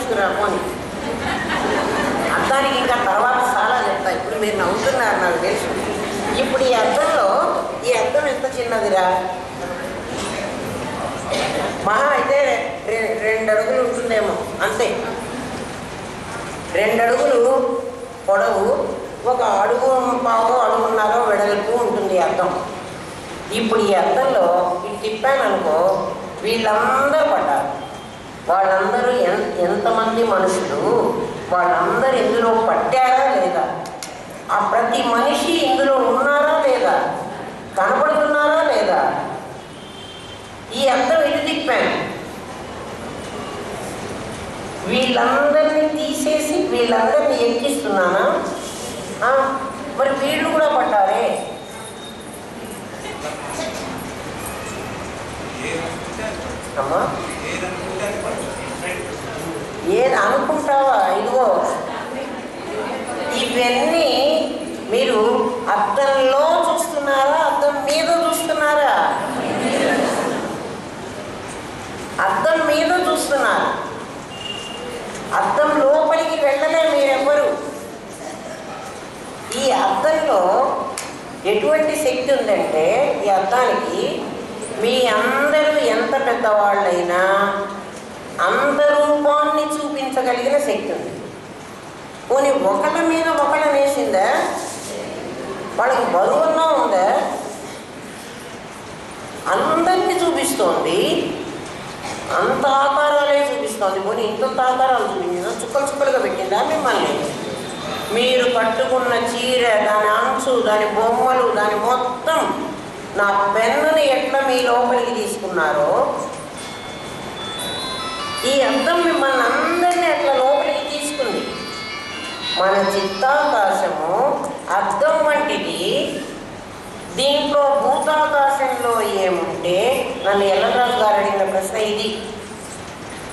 తీసుకురాపోని. అద్దానికి ఇంకా తర్వాత చాలా చెప్తా. ఇప్పుడు మీరు నవ్వుతున్నారు నాకు తెలుసు. ఇప్పుడు ఈ అద్దంలో ఈ అద్దం ఎంత చిన్నదిరా, మహా అయితే 2 అడుగులు ఉంటుందేమో అంతే. 2 అడుగులు పొడవు, 1 అడుగు పావు అడుగున్నర వెడల్పు ఉంటుంది అద్దం. ఇప్పుడు ఈ అద్దంలో ఇది తిప్పాననుకో, వీళ్ళందరూ పడ్డారు. వాళ్ళందరూ ఎంతమంది మనుషులు, వాళ్ళందరూ ఇందులో పట్టారా లేదా, ఆ ప్రతి మనిషి ఇందులో ఉన్నారా లేదా, కనపడుతున్నారా లేదా, ఈ అద్దం ఇది తిప్పాను. వీళ్ళందరినీ తీసేసి వీళ్ళందరినీ ఎక్కిస్తున్నానా? మరి వీళ్ళు కూడా పడ్డారే. అమ్మా ఏది అనుకుంటావా? ఇదిగో ఇవన్నీ మీరు అద్దంలో చూస్తున్నారా, అద్దం మీద చూస్తున్నారా? అద్దం మీద చూస్తున్నారు. అద్దం లోపలికి వెళ్ళలే మీరెవ్వరు. ఈ అద్దంలో ఎటువంటి శక్తి ఉందంటే, ఈ అద్దానికి మీ అందరూ ఎంత పెద్దవాళ్ళైనా అంత రూపాన్ని చూపించగలిగిన శక్తి ఉంది. పోనీ ఒకళ్ళ మీద ఒకళ్ళ వేసిందా? వాళ్ళకి బరువున్నా ఉందా? అందరినీ చూపిస్తోంది, అంత ఆకారాలే చూపిస్తోంది. పోనీ ఇంత ఆకారాలు చూపించిందా? చుక్కలు చుక్కలుగా పెట్టిందా మిమ్మల్ని? మీరు కట్టుకున్న చీర, దాని అంచు, దాని బొమ్మలు, దాని మొత్తం, నా పెన్నుని ఎట్లా మీ లోపలికి తీసుకున్నారో, ఈ అద్దం మిమ్మల్ని అందరినీ అట్లా లోపలికి తీసుకుంది. మన చిత్తాకాశము అద్దం వంటిది. దీంట్లో భూతాకాశంలో ఏముంటే, నన్ను ఎల్లరాజు గారు అడిగిన ప్రశ్న ఇది.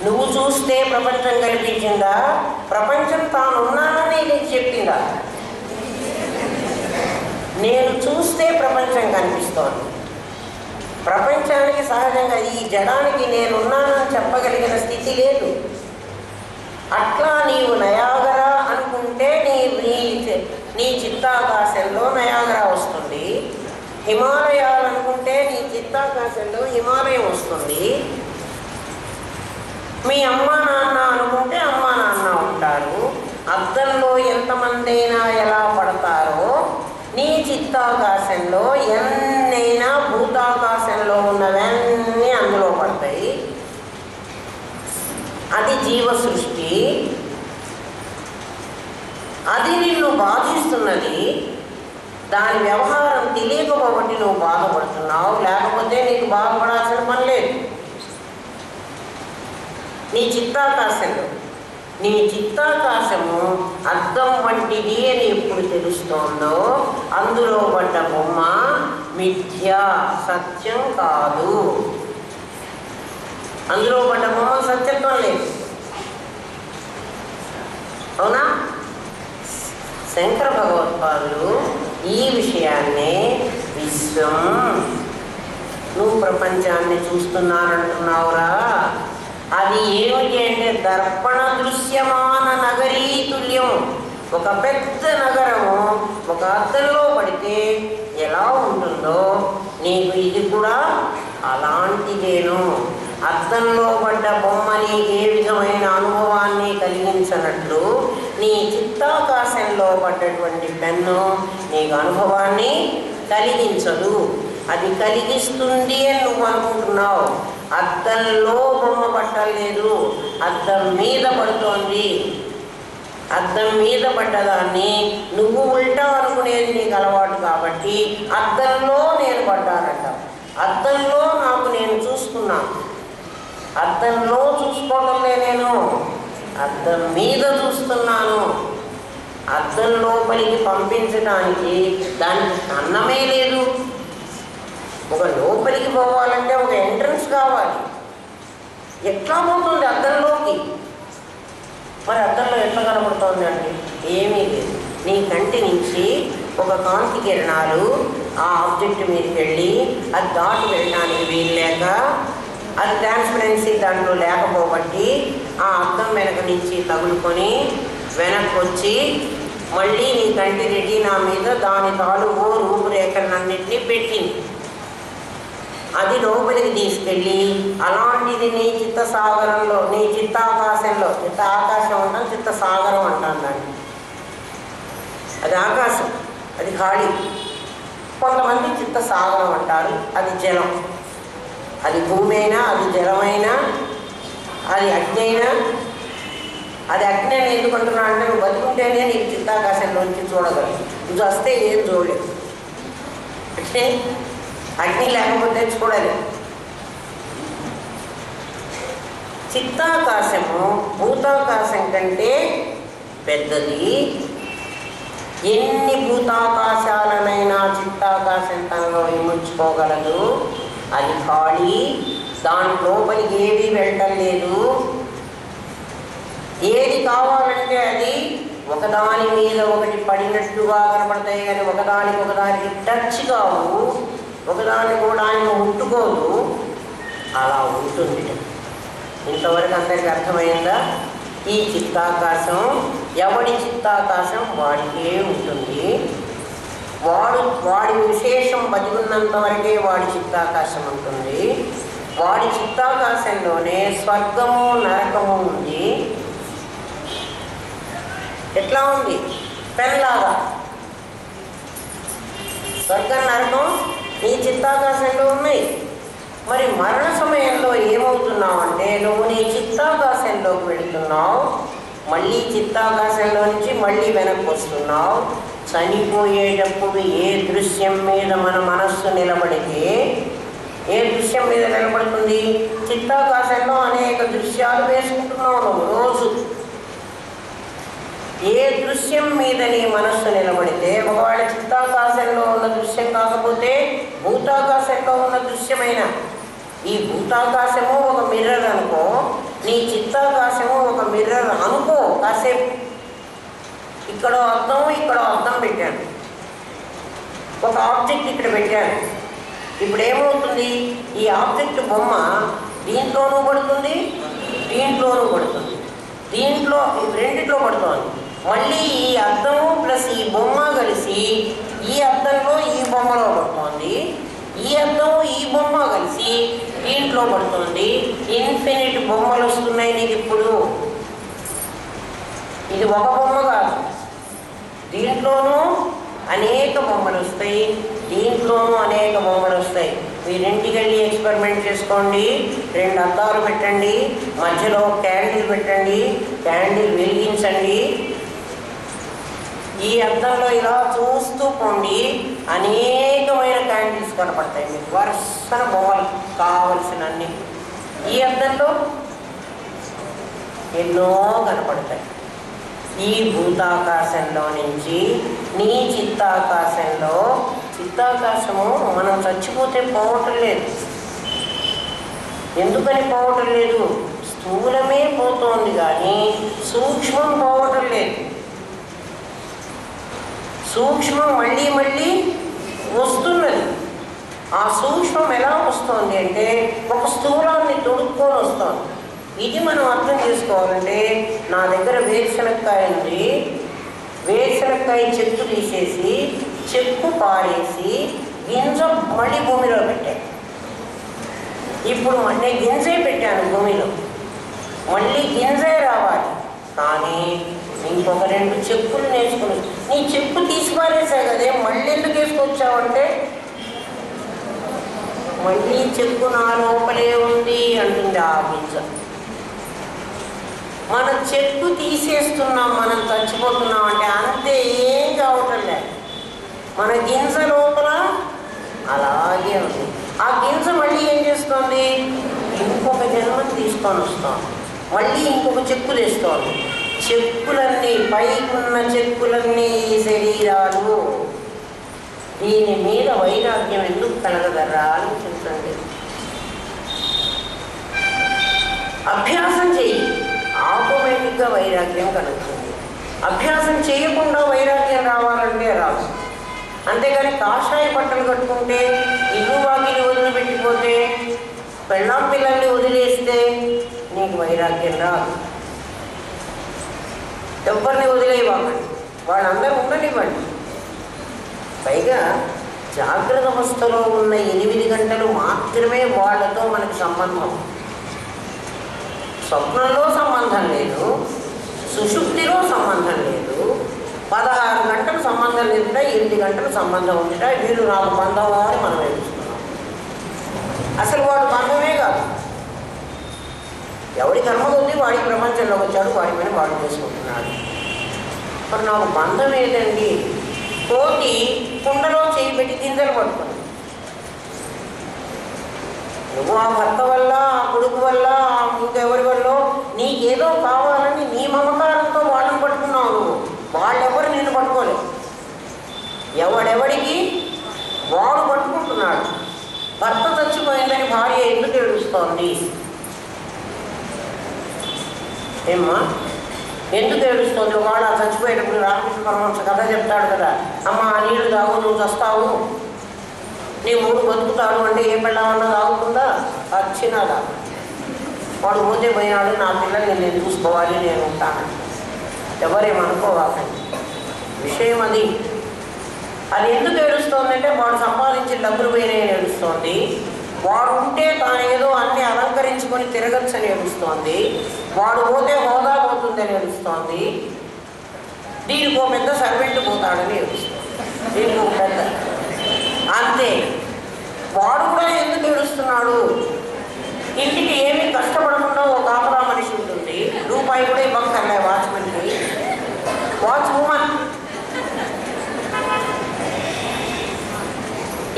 నువ్వు చూస్తే ప్రపంచం కనిపించిందా? ప్రపంచం తానున్నానని నీకు చెప్పిందా? నేను చూస్తే ప్రపంచం కనిపిస్తోంది. ప్రపంచానికి సహజంగా ఈ జడానికి నేనున్నానని చెప్పగలిగిన స్థితి లేదు. అట్లా నీవు నయాగరా అనుకుంటే నీ చిత్తాకాశంలో నయాగరా వస్తుంది. హిమాలయాలు అనుకుంటే నీ చిత్తాకాశంలో హిమాలయం వస్తుంది. మీ అమ్మా నాన్న అనుకుంటే అమ్మా నాన్న ఉంటారు. అద్దంలో ఎంతమంది అయినా ఎలా పడతారో, నీ చిత్తాకాశంలో ఎన్నైనా భూతాకాశంలో ఉన్నవన్నీ అందులో పడతాయి. అది జీవ సృష్టి. అది నిన్ను బాధిస్తున్నది. దాని వ్యవహారం తెలియకపోబట్టి నువ్వు బాధపడుతున్నావు. లేకపోతే నీకు బాధపడాల్సిన పని లేదు. నీ చిత్తాకాశము అద్దం వంటిది అని ఎప్పుడు తెలుస్తోందో, అందులో పడ్డ బొమ్మ మిథ్య, సత్యం కాదు. అందులో పడ్డ బొమ్మ సత్యత్వం లేదు. అవునా? శంకర భగవత్పాదులు ఈ విషయాన్నే విశ్వం, నువ్వు ప్రపంచాన్ని చూస్తున్నానంటున్నావురా, అది ఏమిటి అంటే దర్పణ దృశ్యమాన నగరీ తుల్యం. ఒక పెద్ద నగరము ఒక అద్దంలో పడితే ఎలా ఉంటుందో నీకు ఇది కూడా అలాంటిదేను. అద్దంలో పడ్డ బొమ్మ నీకు ఏ విధమైన అనుభవాన్ని కలిగించినట్లు నీ చిత్తాకాశంలో పడ్డటువంటి పెన్ను నీకు అనుభవాన్ని కలిగించదు. అది కలిగిస్తుంది అని నువ్వు అనుకుంటున్నావు. అద్దంలో బొమ్మ పట్టలేదు, అద్దం మీద పడుతోంది. అద్దం మీద పడ్డదాన్ని నువ్వు ఉల్టా అనుకునేది నీకు అలవాటు కాబట్టి అద్దంలో నేను పడ్డానట. అద్దంలో నాకు నేను చూసుకున్నాను. అద్దంలో చూసుకోవడంలే, నేను అద్దం మీద చూస్తున్నాను. అద్దం లోపలికి పంపించడానికి దానికి అన్నమే లేదు. ఒక లోపలికి పోవాలంటే ఒక ఎంట్రన్స్ కావాలి. ఎట్లా పోతుంది అద్దంలోకి? మరి అద్దంలో ఎట్లా కనబడుతోంది అంటే ఏమీ లేదు. నీ కంటి నుంచి ఒక కాంతి కిరణాలు ఆ ఆబ్జెక్ట్ మీదకి వెళ్ళి అది దాటి వెళ్ళడానికి వీలు లేక, అది ట్రాన్స్పరెన్సీ దాంట్లో లేకపోబట్టి ఆ అద్దం వెనక నుంచి తగులుకొని వెనక్కి వచ్చి మళ్ళీ నీ కంటి రెటీనా మీద దాని తాలూకు రూపురేఖలన్నింటినీ పెట్టింది. అది లోపలికి తీసుకెళ్ళి అలాంటిది నీ చిత్తసాగరంలో, నీ చిత్తాకాశంలో, ఆకాశం అంటాం, చిత్తసాగరం అంటాం దాన్ని. అది ఆకాశం, అది ఖాళీ. కొంతమంది చిత్తసాగరం అంటారు, అది జలం. అది భూమి అయినా, అది జలమైనా, అది అగ్ని అయినా. అది అగ్ని అని ఎందుకు అంటున్నా అంటే నువ్వు బతుకుంటేనే నీకు చిత్తాకాశంలోంచి చూడగలవు. నువ్వు వస్తే ఏం చూడలేదు. అంటే అగ్ని లేకపోతే చూడలేదు. చిత్తాకాశము భూతాకాశం కంటే పెద్దది. ఎన్ని భూతాకాశాలనైనా చిత్తాకాశం తనలో ఇముడ్చుకోగలదు. అది ఖాళీ, దాని లోపలికి ఏది వెళ్ళటం లేదు. ఏది కావాలంటే అది ఒకదాని మీద ఒకటి పడినట్టుగా కనపడతాయి, కానీ ఒకదానికి టచ్ కావు, ఒకదాన్ని కూడా ఆయన ముట్టుకోదు. అలా ఉంటుంది. ఇంతవరకు అందరికీ అర్థమైందా? ఈ చిత్తాకాశం, ఎవడి చిత్తాకాశం వాడికే ఉంటుంది. వాడి విశేషం బతికున్నంత వరకే వాడి చిత్తాకాశం ఉంటుంది. వాడి చిత్తాకాశంలోనే స్వర్గము నరకము ఉంది. ఎట్లా ఉంది? పెన్లాగా. స్వర్గం నరకం నీ చిత్తాకాశంలో ఉన్నాయి. మరి మరణ సమయంలో ఏమవుతున్నావు అంటే నువ్వు నీ చిత్తాకాశంలోకి వెళుతున్నావు, మళ్ళీ చిత్తాకాశంలో నుంచి మళ్ళీ వెనక్కి వస్తున్నావు. చనిపోయేటప్పుడు ఏ దృశ్యం మీద మన మనస్సు నిలబడితే, ఏ దృశ్యం మీద నిలబడుతుంది? చిత్తాకాశంలో అనేక దృశ్యాలు వేసుకుంటున్నావు నువ్వు రోజు. ఏ దృశ్యం మీద నీ మనస్సు నిలబడితే, ఒకవేళ చిత్తాకాశంలో ఉన్న దృశ్యం కాకపోతే భూతాకాశంలో ఉన్న దృశ్యమైన, ఈ భూతాకాశము ఒక మిర్రర్ అనుకో, నీ చిత్తాకాశము ఒక మిర్రర్ అనుకో. కాసేపు ఇక్కడ అద్దం పెట్టాను, ఒక ఆబ్జెక్ట్ ఇక్కడ పెట్టాను. ఇప్పుడు ఏమవుతుంది? ఈ ఆబ్జెక్ట్ బొమ్మ దీంట్లోనూ పడుతుంది, దీంట్లోనూ పడుతుంది, రెండిట్లో పడుతుంది. మళ్ళీ ఈ అద్దము ప్లస్ ఈ బొమ్మ కలిసి ఈ అద్దంలో ఈ బొమ్మలో పడుతుంది, ఈ అద్దము ఈ బొమ్మ కలిసి దీంట్లో పడుతుంది. ఇన్ఫినిట్ బొమ్మలు వస్తున్నాయి నీకు ఇప్పుడు. ఇది ఒక బొమ్మ కాదు, దీంట్లోనూ అనేక బొమ్మలు వస్తాయి, దీంట్లోనూ అనేక బొమ్మలు వస్తాయి. మీరింటికి వెళ్ళి ఎక్స్పెరిమెంట్ చేసుకోండి. 2 అద్దాలు పెట్టండి, మధ్యలో క్యాండిల్ పెట్టండి, క్యాండిల్ వెలిగించండి. ఈ అద్దంలో ఇలా చూస్తూ పోండి, అనేకమైన క్యాండిల్స్ కనపడతాయి మీకు, వరుసన బొమ్మలు కావలసినన్ని. ఈ అద్దంలో ఎన్నో కనపడతాయి. ఈ భూతాకాశంలో నుంచి నీ చిత్తాకాశము మనం చచ్చిపోతే పోవటం లేదు. ఎందుకని పోవటం లేదు? స్థూలమే పోతోంది కానీ సూక్ష్మం పోవటం లేదు. సూక్ష్మం మళ్ళీ వస్తున్నది. ఆ సూక్ష్మం ఎలా వస్తుంది అంటే ఒక స్థూలాన్ని తొడుక్కొని వస్తుంది. ఇది మనం అర్థం చేసుకోవాలంటే, నా దగ్గర వేరుశనక్కాయ ఉంది, వేరుశనక్కాయ చెక్కు తీసేసి చెక్కు పారేసి గింజ మళ్ళీ భూమిలో పెట్టాను. ఇప్పుడు నేను గింజే పెట్టాను భూమిలో, మళ్ళీ గింజే రావాలి. కానీ ఇంకొక 2 చెక్కులు నేర్చుకుని, నీ చెక్కు తీసి పారేసా కదే, మళ్ళీ ఎందుకు వేసుకొచ్చావంటే మళ్ళీ చెక్కు నా లోపలే ఉంది అంటుంది ఆ గింజ. మనం చెక్కు తీసేస్తున్నాం, మనం చచ్చిపోతున్నాం అంటే అంతే, ఏం కావటం లేదు. మన గింజ లోపల అలాగే ఉంది. ఆ గింజ మళ్ళీ ఏం చేస్తుంది? ఇంకొక జన్మను తీసుకొని వస్తాం, మళ్ళీ ఇంకొక చెక్కు తెస్తోంది. చెక్కులన్నీ, పైకున్న చెక్కులన్నీ ఈ శరీరాలు. దీని మీద వైరాగ్యం ఎందుకు కలగదర్రా ఆలోచించండి. అభ్యాసం చెయ్యి, ఆటోమేటిక్గా వైరాగ్యం కలుగుతుంది. అభ్యాసం చేయకుండా వైరాగ్యం రావాలంటే రాదు. అంతేగాని కాషాయ బట్టలు కట్టుకుంటే, ఇల్లు వాకిలి వదిలిపెట్టిపోతే, పెళ్ళాం పిల్లల్ని వదిలేస్తే నీకు వైరాగ్యం రాదు. ఎవరిని వదిలేయవాకండి, వాళ్ళందరూ ఉండనివ్వండి. పైగా జాగ్రత్త అవస్థలో ఉన్న 8 గంటలు మాత్రమే వాళ్ళతో మనకి సంబంధం. స్వప్నంలో సంబంధం లేదు, సుషుప్తిలో సంబంధం లేదు. 16 గంటలు సంబంధం లేదుట, 8 గంటలు సంబంధం ఉందిట. వీళ్ళు నాకు బంధం అని మనం ఏడుస్తున్నాం. అసలు వాడు బంధమే కాదు. ఎవడి కర్మ ఉంది వాడి ప్రపంచంలోకి వచ్చాడు, వాడి పైన వాడు చేసుకుంటున్నాడు. మరి నాకు బంధం ఏదండి? కోతి కుండలో చేయి పెట్టి గింజలు పట్టుకుని, నువ్వు ఆ భర్త వల్ల, ఆ కొడుకు వల్ల, ఇంకెవరి వల్ల నీకేదో కావాలని నీ మమకారంతో వాళ్ళని పట్టుకున్నావు. నువ్వు వాళ్ళెవరు నిన్ను పట్టుకోలేదు. ఎవడెవడికి వాడు పట్టుకుంటున్నాడు. భర్త చచ్చిపోయిందని భార్య ఎందుకు ఏడుస్తోంది? ఏమ్మా ఎందుకు ఏడుస్తోంది? వాడు ఆ చచ్చిపోయేటప్పుడు రామకృష్ణ పరమహంస కథ చెప్తాడు కదా, అమ్మ ఆ నీళ్ళు తాగు, నువ్వు చస్తావు, నీ మూడు బతుకుతాడు అంటే ఏ పిల్లవన్నా తాగుతుందా? వచ్చినాదా? వాడు పోతే పోయినాడు, నా పిల్లల్ని నేను చూసుకోవాలి, నేను ఉంటాను. ఎవరేమనుకోవాలండి, విషయం అది. అది ఎందుకు ఏడుస్తోందంటే వాడు సంపాదించిన డబ్బులు పోయినాయని ఏడుస్తోంది. వాడు ఉంటే తాను ఏదో అన్నీ అలంకరించుకొని తిరగచ్చని ఏడుస్తోంది. వాడు పోతే హోదా పోతుందని ఏడుస్తోంది. దీనికి ఒక పెద్ద సర్వెంట్ పోతాడని ఏడుస్తోంది. దీనికి ఒక పెద్ద అంతే. వాడు కూడా ఎందుకు ఏడుస్తున్నాడు? ఇంటికి ఏమీ కష్టపడకుండా ఒక కాపలా మనిషి ఉంటుంది, రూపాయి కూడా ఇవ్వక్కర్లే వాచ్మెన్కి. వాచ్ ఉమెన్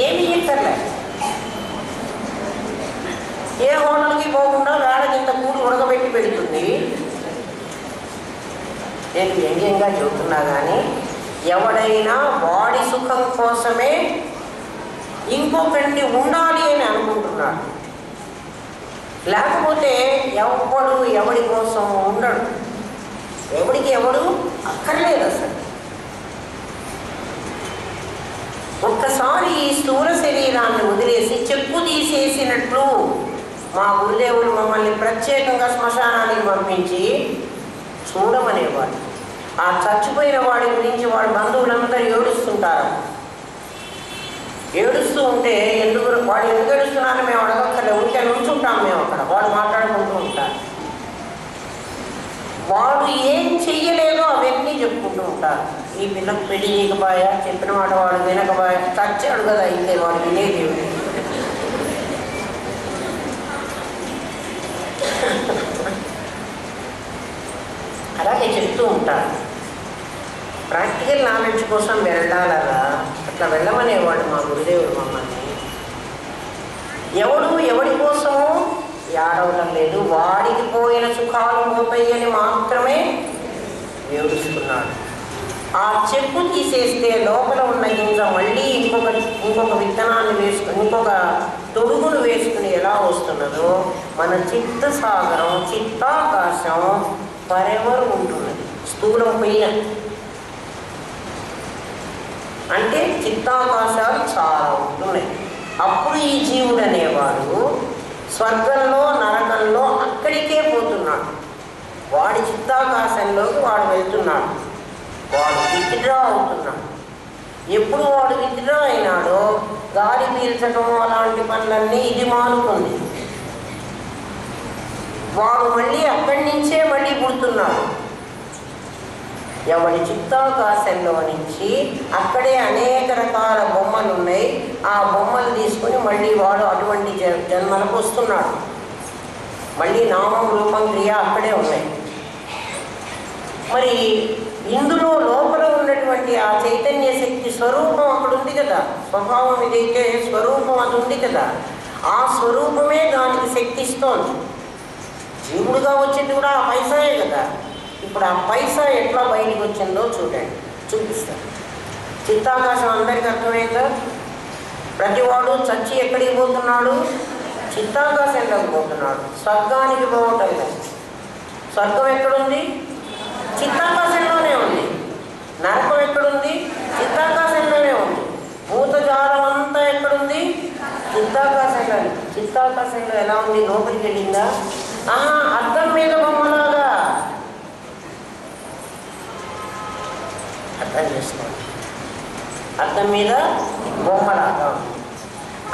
ఏమీ ఇక్కర్లే. ఏ హోటల్కి పోకుండా వేళకి ఇంత కూలి ఉడకబెట్టి పెడుతుంది. నేను వ్యంగ్యంగా చెబుతున్నా కానీ ఎవడైనా వాడి సుఖం కోసమే ఇంకొకరిని ఉండాలి అని అనుకుంటున్నాడు. లేకపోతే ఎవడు ఎవడి కోసం ఉండడు. ఎవడికి ఎవడు అక్కర్లేదు అసలు. ఒక్కసారి ఈ స్థూల శరీరాన్ని వదిలేసి చెక్కు తీసేసినట్లు మా గురుదేవులు మమ్మల్ని ప్రత్యేకంగా శ్మశానానికి పంపించి చూడమనేవాడు. ఆ చచ్చిపోయిన వాడి గురించి వాడి బంధువులందరూ ఏడుస్తుంటారు. ఏడుస్తూ ఉంటే వాడు ఎందుకు ఏడుస్తున్నారని మేము అడగక్కర్లే, ఉంటే నుంచుంటాం మేము అక్కడ. వాడు మాట్లాడుకుంటూ ఉంటారు. వాడు ఏం చెయ్యలేదో అవన్నీ చెప్పుకుంటూ ఉంటారు. ఈ పిల్లకు పెళ్లి చేయకపోయా, చెప్పిన మాట వాడు వినకపోయా, చచ్చాడు కదా అయితే వాడు వినేది. అలాగే చెప్తూ ఉంటారు. ప్రాక్టికల్ నాలెడ్జ్ కోసం వెళ్ళాలరా, అట్లా వెళ్ళమనేవాడు మా గురుదేవుడు మమ్మల్ని. ఎవడు ఎవడి కోసమో ఏడవడం లేదు, వాడికి పోయిన సుఖాలు పోతాయని మాత్రమే ఏడుస్తున్నాడు. ఆ చెక్కు తీసేస్తే లోపల ఉన్న గింజ మళ్ళీ ఇంకొక విత్తనాన్ని వేసుకుని, ఇంకొక తొడుగును వేసుకుని ఎలా వస్తున్నదో మన చిత్తసాగరం, చిత్తాకాశం పరెవరు ఉంటున్నది. స్థూలం పోయిన అంటే చిత్తాకాశాలు చాలా ఉంటున్నాయి. అప్పుడు ఈ జీవుడు అనేవాడు స్వర్గంలో నరకంలో అక్కడికే పోతున్నాడు. వాడి చిత్తాకాశంలోకి వాడు వెళ్తున్నాడు. వాడు విత్డ్రా అవుతున్నాడు. ఎప్పుడు వాడు విత్డ్రా అయినాడో గాలి పీల్చడం అలాంటి పనులన్నీ ఇది మానుకుంది. వాడు మళ్ళీ అక్కడి నుంచే మళ్ళీ పుడుతున్నాడు. ఎవరి చిత్తాకాశంలో నుంచి అక్కడే అనేక రకాల బొమ్మలు ఉన్నాయి. ఆ బొమ్మలు తీసుకుని మళ్ళీ వాడు అటువంటి జన్మలకు వస్తున్నాడు. మళ్ళీ నామం రూపం క్రియ అక్కడే ఉన్నాయి. మరి ఇందులో లోపల ఉన్నటువంటి ఆ చైతన్య శక్తి స్వరూపం అక్కడ ఉంది కదా. స్వభావం ఇదైతే స్వరూపం అది ఉంది కదా. ఆ స్వరూపమే దానికి శక్తి ఇస్తోంది. జీవుడుగా వచ్చింది కూడా ఆ పైసాయే కదా. ఇప్పుడు ఆ పైసా ఎట్లా బయటికి వచ్చిందో చూడండి, చూపిస్తాను. చిత్తాకాశం అందరికీ అర్థమైందా? ప్రతివాడు చచ్చి ఎక్కడికి పోతున్నాడు? చిత్తాకాశంలోకి పోతున్నాడు. స్వర్గానికి పోవటం లేదు. స్వర్గం ఎక్కడుంది? చిత్తాకాశంలోనే ఉంది. నరకం ఎక్కడుంది? చిత్తాకాశంలోనే ఉంది. భూతజాలం అంతా ఎక్కడుంది? చిత్తాకాశంలో. చిత్తాకాశంలో ఎలా ఉంది? లోపలికి వెళ్ళిందా? అద్దం మీద బొమ్మలాగా కనిపిస్తుంది. అద్దం మీద బొమ్మలాగా.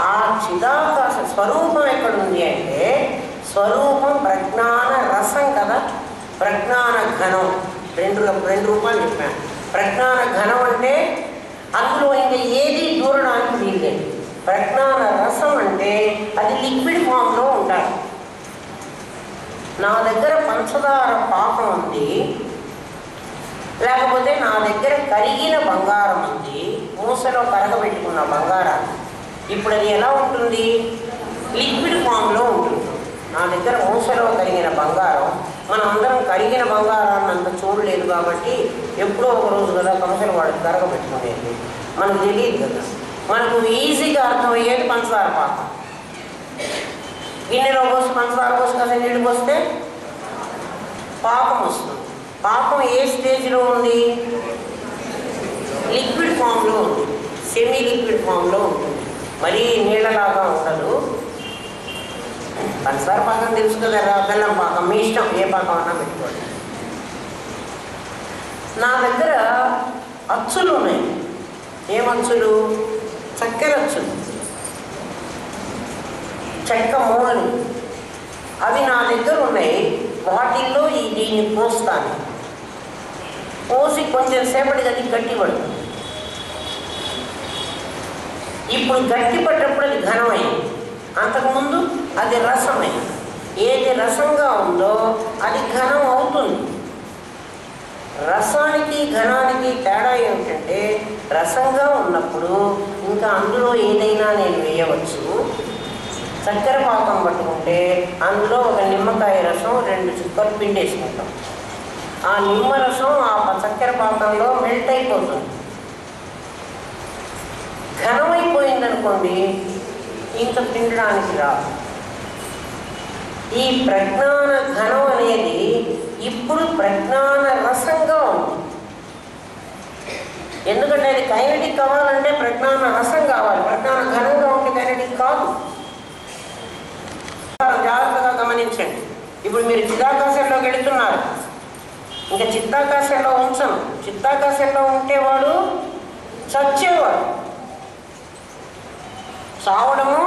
ఆ చిదాకాశ స్వరూపం ఎక్కడుంది అంటే, స్వరూపం ప్రజ్ఞాన రసం కదా. ప్రజ్ఞాన ఘనం రెండు రూపాయలు చెప్పాను. ప్రజ్ఞాన ఘనం అంటే అందులో ఇంకా ఏది దూరడానికి వీల్లేదు. ప్రజ్ఞాన రసం అంటే అది లిక్విడ్ ఫామ్లో ఉండాలి. నా దగ్గర పంచదార పాకం ఉంది, లేకపోతే నా దగ్గర కరిగిన బంగారం ఉంది, మూసలో కరగబెట్టుకున్న బంగారాన్ని. ఇప్పుడు అది ఎలా ఉంటుంది? లిక్విడ్ ఫామ్లో ఉంటుంది. నా దగ్గర మూసలో కరిగిన బంగారం, మనం అందరం కరిగిన బంగారాన్ని అంత చూడలేదు కాబట్టి ఎప్పుడో ఒక రోజు కదా కంసలు వాడికి కరగబెట్టుకునేది, మనకు తెలియదు కదా. మనకు ఈజీగా అర్థమయ్యేది పంచదార పాకం. గిన్నెలో పోసి పంచదార పోసి కదా నీళ్ళు పోస్తే పాకం వస్తుంది. పాకం ఏ స్టేజ్లో ఉంది? లిక్విడ్ ఫామ్లో ఉంది, సెమీ లిక్విడ్ ఫామ్లో ఉంటుంది. మరీ నీళ్ళలాగా ఉండదు. పంచదార పాకం తెలుసు కదా, బెల్లం పాకం, మీ ఇష్టం ఏ పాకం అన్నా పెట్టుకోండి. నా దగ్గర అచ్చులు ఉన్నాయి. ఏమచ్చులు? చక్కెర అచ్చులు, చెక్క మూలలు, అవి నా దగ్గర ఉన్నాయి. వాటిల్లో దీన్ని పోస్తాను. పోసి కొంచెం సేపటికి అది గట్టి పడుతుంది. ఇప్పుడు గట్టి పడ్డప్పుడు అది ఘనమైంది. అంతకుముందు అది రసమైంది. ఏది రసంగా ఉందో అది ఘనం అవుతుంది. రసానికి ఘనానికి తేడా ఏమిటంటే, రసంగా ఉన్నప్పుడు ఇంకా అందులో ఏదైనా నేను వేయవచ్చు. చక్కెర పాకం పట్టుకుంటే అందులో ఒక నిమ్మకాయ రసం 2 చుక్కలు పిండేసుకుంటాం. ఆ నిమ్మరసం ఆ చక్కెర పాకంలో మెల్ట్ అయిపోతుంది. ఘనమైపోయిందనుకోండి, ఇంత పిండడానికి రాదు. ఈ ప్రజ్ఞాన ఘనం అనేది ఇప్పుడు ప్రజ్ఞాన రసంగా ఉంది. ఎందుకంటే అది కైనటిక్ కావాలంటే ప్రజ్ఞాన రసం కావాలి. ప్రజ్ఞాన ఘనంగా ఉంటే కైనటిక్ కాదు. జాగ్రత్తగా గమనించండి. ఇప్పుడు మీరు చిదాకాశంలోకి వెళుతున్నారు. ఇంకా చిత్తాకాశంలో ఉంచను. చిత్తాకాశంలో ఉంటే వాడు చచ్చేవాడు. చావడము,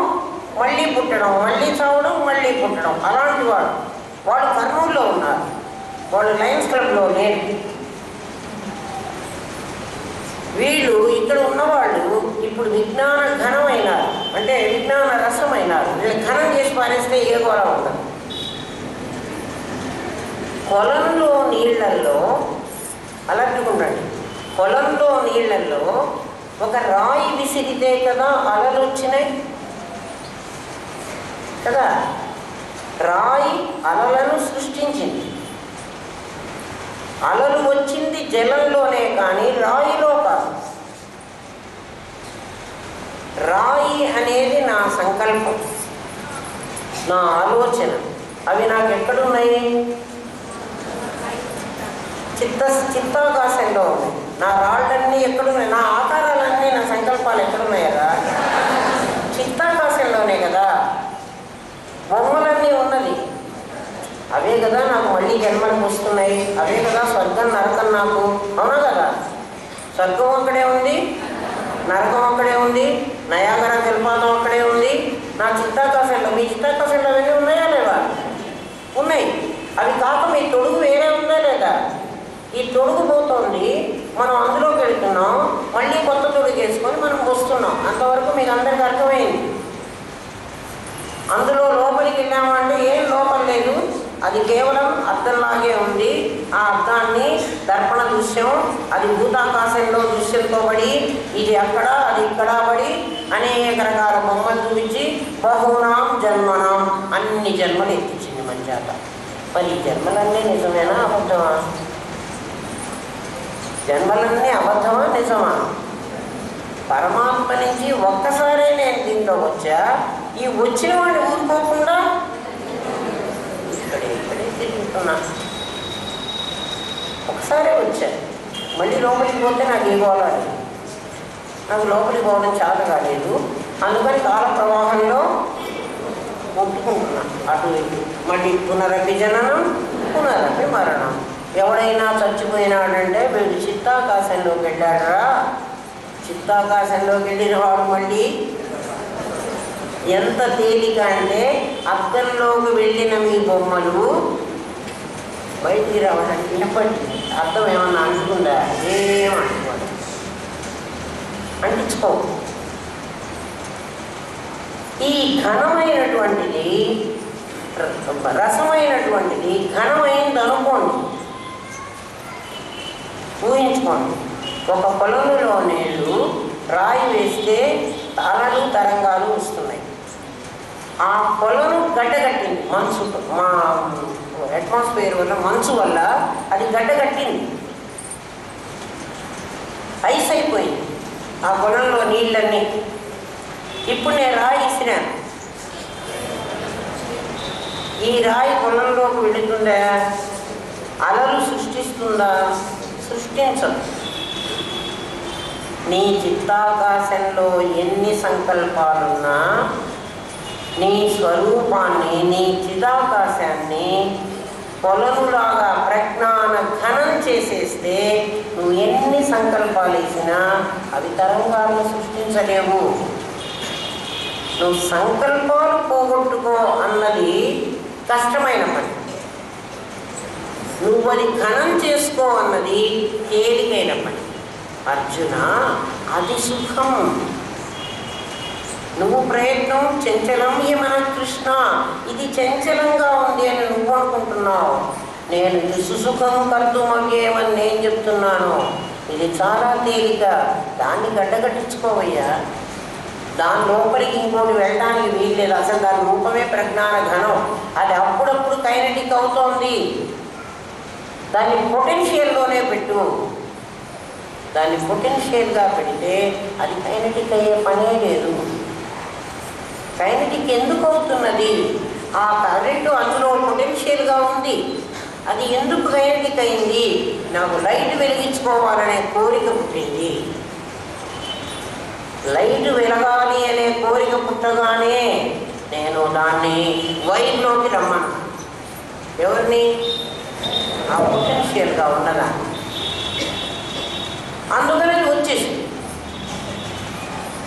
మళ్ళీ పుట్టడం, మళ్ళీ చావడం, మళ్ళీ పుట్టడం, అలాంటి వాడు కర్నూలులో ఉన్నారు. వాడు లయన్స్ క్లబ్లో లేరు. వీళ్ళు ఇక్కడ ఉన్నవాళ్ళు ఇప్పుడు విజ్ఞాన ఘనమైనారు, అంటే విజ్ఞాన రసమైనారు. వీళ్ళు ఘనం చేసి పారేస్తే ఏ గోళ ఉండదు. కొలంలో నీళ్లలో అలట్టుకుండండి. కొలంలో నీళ్లలో ఒక రాయి విసిరితే కదా అలలు వచ్చినాయి కదా. రాయి అలలను సృష్టించింది. అలలు వచ్చింది జలంలోనే కానీ రాయిలో కాదు. రాయి అనేది నా సంకల్పం, నా ఆలోచన. అవి నాకు ఎక్కడున్నాయి? చిత్తాకాశంలో ఉన్నాయి. నా రాళ్ళన్నీ ఎక్కడున్నాయి? నా ఆకారాలన్నీ, నా సంకల్పాలు ఎక్కడున్నాయరా? చిత్తాకాశంలోనే కదా. బొమ్మలన్నీ ఉన్నది అవే కదా నాకు మళ్ళీ జన్మలకు వస్తున్నాయి. అవే కదా స్వర్గం నరకం నాకు. అవునా కదా? స్వర్గం అక్కడే ఉంది, నరకం అక్కడే ఉంది, నయాగర జలపాతం అక్కడే ఉంది. నా చిత్తాకాశంలో, మీ చిత్తాకాశంలో అవన్నీ ఉన్నాయా లేవా? ఉన్నాయి. అవి కాక మీ తొడుగు వేరే ఉందా లేదా? ఈ తొడుగు పోతుంది, మనం అందులోకి వెళుతున్నాం, మళ్ళీ కొత్త తొడుగు వేసుకొని మనం వస్తున్నాం. అంతవరకు మీకు అందరికీ అర్థమైంది. అందులో లోపలికి వెళ్ళామంటే ఏం లోపల లేదు, అది కేవలం అద్దంలాగే ఉంది. ఆ అద్దాన్ని దర్పణ దృశ్యం, అది భూతాకాశంలో దృశ్యంతో పడి, ఇది అక్కడ అది ఇక్కడ పడి అనేక రకాల బొమ్మలు చూపించి బహునాం జన్మనాం అన్ని జన్మలు ఎత్తించింది మన చేత. మరి ఈ జన్మలన్నీ నిజమేనా అబద్ధమా? జన్మలన్నీ అబద్ధమా నిజమా? పరమాత్మ నుంచి ఒక్కసారే నేను దీంట్లో వచ్చా. ఈ వచ్చిన వాడిని ఊరుకోకుండా ఇక్కడే తిరుగుతున్నా. ఒకసారే వచ్చా, మళ్ళీ లోపలికి పోతే నాకు ఏ పోవాలి? నాకు లోపలికి పోవడం చేత కాలేదు. అందుకని కాల ప్రవాహంలో ముట్టుకుంటున్నా అటు ఇటు. మళ్ళీ పునరపి జననం, పునరపి మరణం. ఎవడైనా చచ్చిపోయినాడంటే వీడు చిత్తాకాశంలోకి వెళ్ళాడరా, చిత్తాకాశంలోకి వెళ్ళిన వాడు మళ్ళీ ఎంత తేలిక అంటే అద్దంలోకి వెళ్ళిన మీ బొమ్మలు బయటికి రావడానికి ఎప్పటికీ అర్థం ఏమన్నా అంటుకుందా? ఏమంటుకోదు, అంటించుకో. ఈ ఘనమైనటువంటిది రసమైనటువంటిది ఘనమైంది అనుకోండి, ఊహించుకోండి. ఒక పొలంలో నీళ్ళు రాయి వేస్తే అలలు తరంగాలు వస్తున్నాయి. ఆ పొలం గడ్డగట్టింది, మంచు మా అట్మాస్ఫియర్ వల్ల, మంచు వల్ల అది గడ్డగట్టింది, ఐస్ అయిపోయింది ఆ పొలంలో నీళ్ళన్నీ. ఇప్పుడు నేను రాయి ఇసిరాను, ఈ రాయి పొలంలోకి వెళుతుందా? అలలు సృష్టిస్తుందా? సృష్టించదు. నీ చిత్తాకాశంలో ఎన్ని సంకల్పాలున్నా నీ స్వరూపాన్ని, నీ చిదాకాశాన్ని పొలములాగా ప్రజ్ఞాన ఘనం చేసేస్తే నువ్వు ఎన్ని సంకల్పాలు వేసినా అవి తరంగాలను సృష్టించలేవు. నువ్వు సంకల్పాలు పోగొట్టుకో అన్నది కష్టమైన పని, నువ్వు అది ఘనం చేసుకో అన్నది తేలికైన పని. అర్జున, అది సుఖం. నువ్వు ప్రయత్నం చంచలం మన కృష్ణ, ఇది చంచలంగా ఉంది అని నువ్వు అనుకుంటున్నావు. నేను ఇది సుసుఖం కర్తుమకేమని నేను చెప్తున్నాను. ఇది చాలా తేలిక, దాన్ని గడ్డగట్టించుకోవయ్యా. దాని లోపలికి ఇంకోటి వెళ్ళడానికి వీల్లేదు. అసలు దాని రూపమే ప్రజ్ఞాన ఘనం. అది అప్పుడప్పుడు కైనటిక్ అవుతోంది. దాన్ని పొటెన్షియల్లోనే పెట్టు. దాన్ని పొటెన్షియల్గా పెడితే అది కైనటిక్ అయ్యే పనే లేదు. కైనటిక్ ఎందుకు అవుతున్నది? ఆ కరెంటు అందులో పొటెన్షియల్గా ఉంది. అది ఎందుకు కైనటిక్ అయింది? నాకు లైట్ వెలిగించుకోవాలనే కోరిక పుట్టింది. లైట్ వెలగాలి అనే కోరిక పుట్టగానే నేను దాన్ని వైర్లోకి రమ్మను. ఎవరిని? ఆ పొటెన్షియల్గా ఉన్నదా. అందుకని వచ్చేసి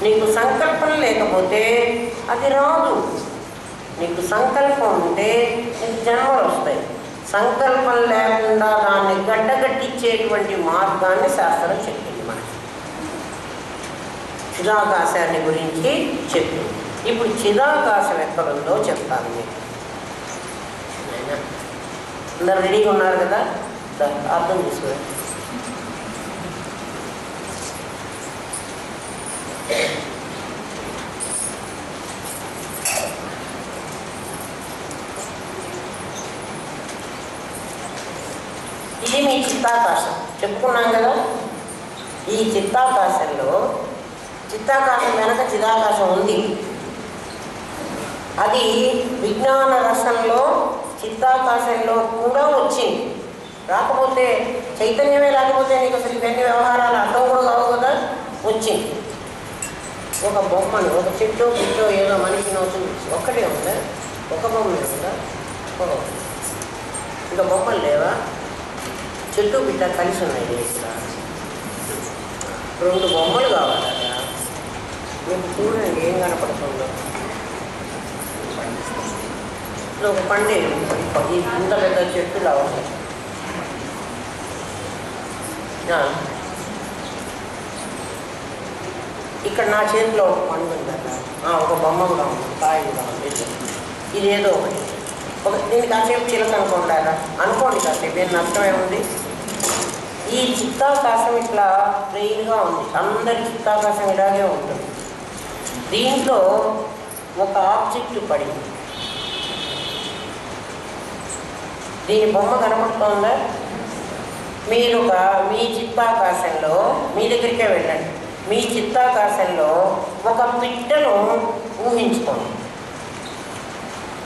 నీకు సంకల్పం లేకపోతే అది రాదు. నీకు సంకల్పం ఉంటే నీకు జన్మలు వస్తాయి. సంకల్పం లేకుండా దాన్ని గడ్డగట్టించేటువంటి మార్గాన్ని శాస్త్రం చెప్పింది మనకి. చిదాకాశాన్ని గురించి చెప్పింది. ఇప్పుడు చిదాకాశం ఎక్కడుందో చెప్తాను మీకు. అందరు రెడీగా ఉన్నారు కదా? అర్థం చేసుకోండి. ఇది మీ చిత్తాకాశం చెప్పుకున్నాం కదా. ఈ చిత్తాకాశంలో, చిత్తాకాశం వెనక చిదాకాశం ఉంది. అది విజ్ఞాన రసంలో చిత్తాకాశంలో కూడా వచ్చింది. రాకపోతే చైతన్యమే లేకపోతే నీకు అసలు ఇవన్నీ వ్యవహారాలు అర్థం కూడా కావు కదా. వచ్చింది ఒక బొమ్మను, ఒక చెట్టు పిట్టో ఏదో మనిషి అవుతుంది. ఒక్కటే ఉందా? ఒక బొమ్మే ఉందా? ఇంకా బొమ్మలు లేవా? చెట్టు పిట్ట కలిసి ఉన్నాయి. ఇక్కడ 2 బొమ్మలు కావాలి కదా. మీకు చూడండి ఏం కనపడుతుందో. ఒక పండే ఇంత పెద్ద చెట్టులా ఉంది. ఇక్కడ నా చేతిలో ఒక పండు ఉంది కదా, ఒక బొమ్మ కూడా ఉంది, కాయ కూడా ఉంది. ఇదేదో ఒకటి దీనికి కాసేపు చిలక అనుకుంటారా? అనుకోండి కాసేపు, ఏం నష్టమేముంది? ఈ చిత్తాకాశం ఇట్లా ప్లెయిన్గా ఉంది. అందరి చిత్తాకాశం ఇలాగే ఉంటుంది. దీంట్లో ఒక ఆబ్జెక్ట్ పడింది. దీని బొమ్మ కనపడుతోందా? మీరు మీ చిత్తాకాశంలో, మీ దగ్గరికే వెళ్ళండి, మీ చిత్తాకాశంలో ఒక పిట్టను ఊహించుకోండి.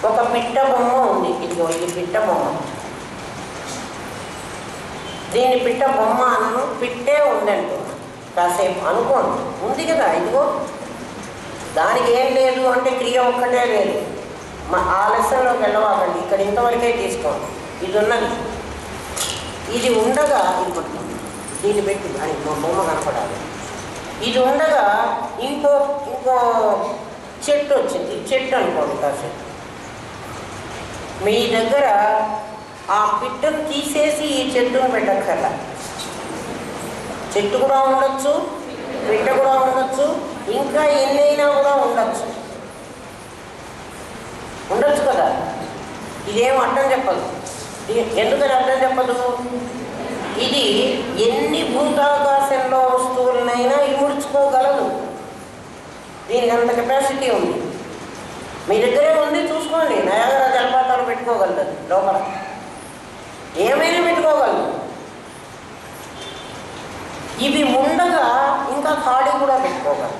ఒక పిట్ట బొమ్మ ఉంది. ఇదిగో ఇది పిట్ట బొమ్మ. దీని పిట్ట బొమ్మ అను పిట్టే ఉందంటున్నా. కాసేపు అనుకోండి, ఉంది కదా. ఇదిగో దానికి ఏం లేదు అంటే క్రియ ఒక్కటే లేదు. ఆ లెసన్లోకి వెళ్ళవాలండి. ఇక్కడ ఇంతవరకే తీసుకోండి. ఇది ఉన్నది. ఇది ఉండగా ఇది పడుతుంది, దీన్ని పెట్టి అని బొమ్మ కనపడాలి. ఇది ఉండగా ఇంకో చెట్టు వచ్చింది, చెట్టు అనుకోండి కాసేపు. మీ దగ్గర ఆ పిట్టను తీసేసి ఈ చెట్టును పెట్టక్కర్లా. చెట్టు కూడా ఉండొచ్చు, పిట్ట కూడా ఉండొచ్చు, ఇంకా ఎన్నైనా కూడా ఉండొచ్చు కదా. ఇదేం అర్థం చెప్పదు. ఎందుకని అర్థం చెప్పదు? ఇది ఎన్ని భూతాకాశంలో వస్తువులనైనా ఇముడ్చుకోగలదు. దీనికి అంత కెపాసిటీ ఉంది. మీ దగ్గరే ఉంది, చూసుకోండి. నయాగరా జలపాతాలు పెట్టుకోగలదు లోపల, ఏమైనా పెట్టుకోగలదు. ఇవి ఉండగా ఇంకా ఖాళీ కూడా పెట్టుకోగలదు.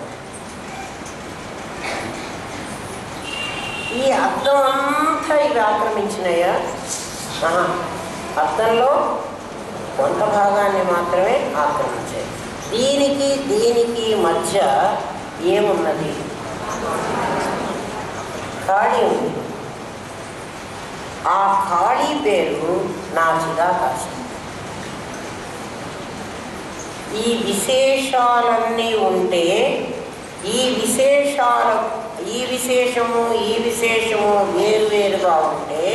ఈ అర్థం అంతా ఇవి ఆక్రమించినాయా? అర్థంలో కొంత భాగాన్ని మాత్రమే ఆక్రమించాయి. దీనికి మధ్య ఏమున్నది? ఖాళీ ఉంది. ఆ ఖాళీ పేరు నా చిదాకాశం. ఈ విశేషాలన్నీ ఉంటే ఈ విశేషము వేరువేరుగా ఉంటే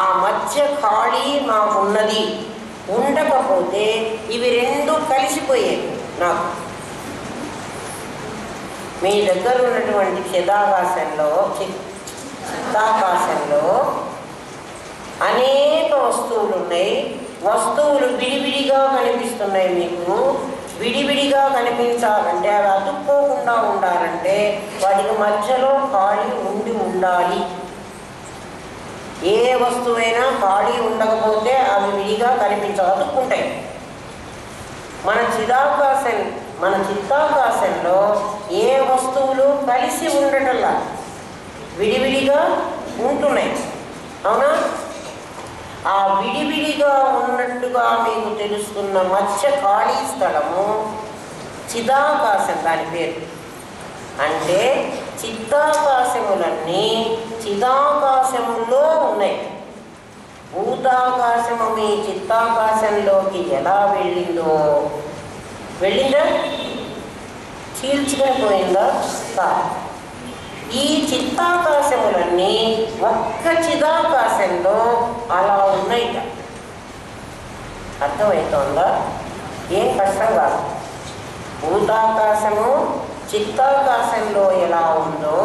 ఆ మధ్య ఖాళీ నాకున్నది. ఉండకపోతే ఇవి రెండు కలిసిపోయేవి నాకు. మీ దగ్గర ఉన్నటువంటి చిదాకాశంలో అనేక వస్తువులు ఉన్నాయి. వస్తువులు విడివిడిగా కనిపిస్తున్నాయి. మీకు విడివిడిగా కనిపించాలంటే, అవి అతుక్కోకుండా ఉండాలంటే వాటికి మధ్యలో ఖాళీ ఉండాలి. ఏ వస్తువైనా ఖాళీ ఉండకపోతే అవి విడిగా అతుక్కుంటాయి. మన చిత్తాకాశంలో ఏ వస్తువులు కలిసి ఉండటంలా విడివిడిగా ఉంటున్నాయి. అవునా? ఆ విడివిడిగా ఉన్నట్టుగా మీకు తెలుస్తున్న మధ్య ఖాళీ స్థలము చిదాకాశం. దాని పేరు అంటే చిత్తాకాశములన్నీ చిదాకాశములో ఉన్నాయి. భూతాకాశము మీ చిత్తాకాశంలోకి ఎలా వెళ్ళిందా? చీల్చుకొని పోయిందా? ఈ చిత్తాకాశములన్నీ ఒక్క చిదాకాశంలో అలా ఉన్నాయి. అర్థమవుతోందా? ఏం కష్టం కాదు. భూతాకాశము చిత్తాకాశంలో ఎలా ఉందో,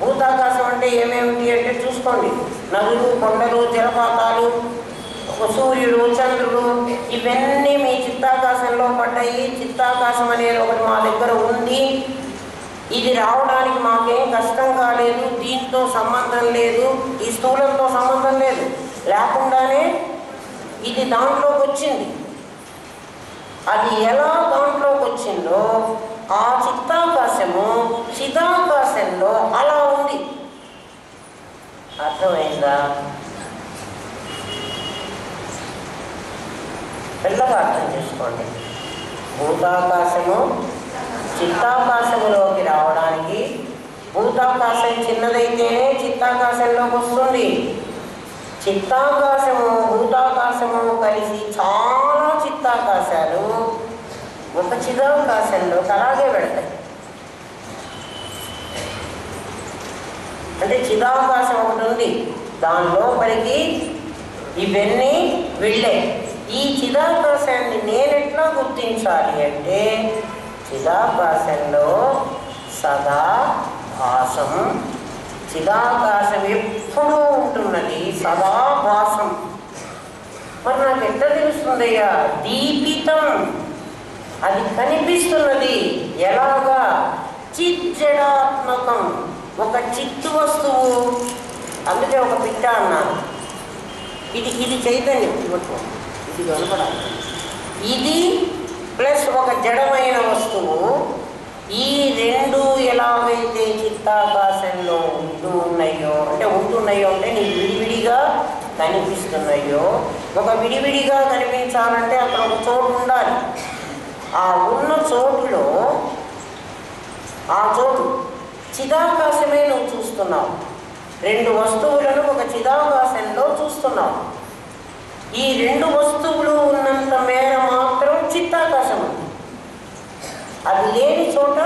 భూతాకాశం అంటే ఏమేమిటి అంటే చూసుకోండి. నదులు, కొండలు, జలపాతాలు, సూర్యుడు, చంద్రుడు, ఇవన్నీ మీ చిత్తాకాశంలో పడ్డాయి. చిత్తాకాశం అనేది ఒకటి మా దగ్గర ఉంది. ఇది రావడానికి మాకేం కష్టం కాలేదు. దీంతో సంబంధం లేదు, ఈ స్థూలంతో సంబంధం లేదు. లేకుండానే ఇది దాంట్లోకి వచ్చింది. అది ఎలా దాంట్లోకి వచ్చిందో ఆ చిత్తాకాశము చిదాకాశంలో అలా ఉంది. అర్థమైందా? పిల్లగా అర్థం చేసుకోండి. భూతాకాశము చిత్తాకాశములోకి రావడానికి, భూతాకాశం చిన్నదైతేనే చిత్తాకాశంలోకి వస్తుంది. చిత్తాకాశము భూతాకాశము కలిసి చాలా చిత్తాకాశాలు ఒక చిదాకాశంలోకి అలాగే పెడతాయి. అంటే చిదాకాశం ఒకటి ఉంది, దాని లోపలికి ఇవన్నీ వెళ్ళాయి. ఈ చిదాకాశాన్ని నేనెట్లా గుర్తించాలి అంటే, చిదాకాశంలో సదా భాసం. చిదాకాశం ఎప్పుడూ ఉంటున్నది, సదా భాసం. మరి నాకు ఎట్లా తెలుస్తుందయ్యా? దీపితం, అది కనిపిస్తున్నది. ఎలాగా? చిజ్జడాత్మకం, ఒక చిత్తు వస్తువు. అందుకే ఒక పిట్ట అన్నాను. ఇది చైతన్యం, ఇది కనపడాలి. ఇది ప్లస్ ఒక జడమైన వస్తువు. ఈ రెండు ఎలాగైతే చిత్తాకాశంలో ఉంటున్నాయో అంటే నీకు విడివిడిగా కనిపిస్తున్నాయో, ఒక విడివిడిగా కనిపించాలంటే అక్కడ ఒక చోటు ఉండాలి. ఆ ఉన్న చోటులో ఆ చోటు చిదాకాశమే నువ్వు చూస్తున్నావు. రెండు వస్తువులను ఒక చిదాకాశంలో చూస్తున్నావు. ఈ రెండు వస్తువులు ఉన్నంత మేర మాత్రం చిత్తాకాశం ఉంది. అది లేని చోట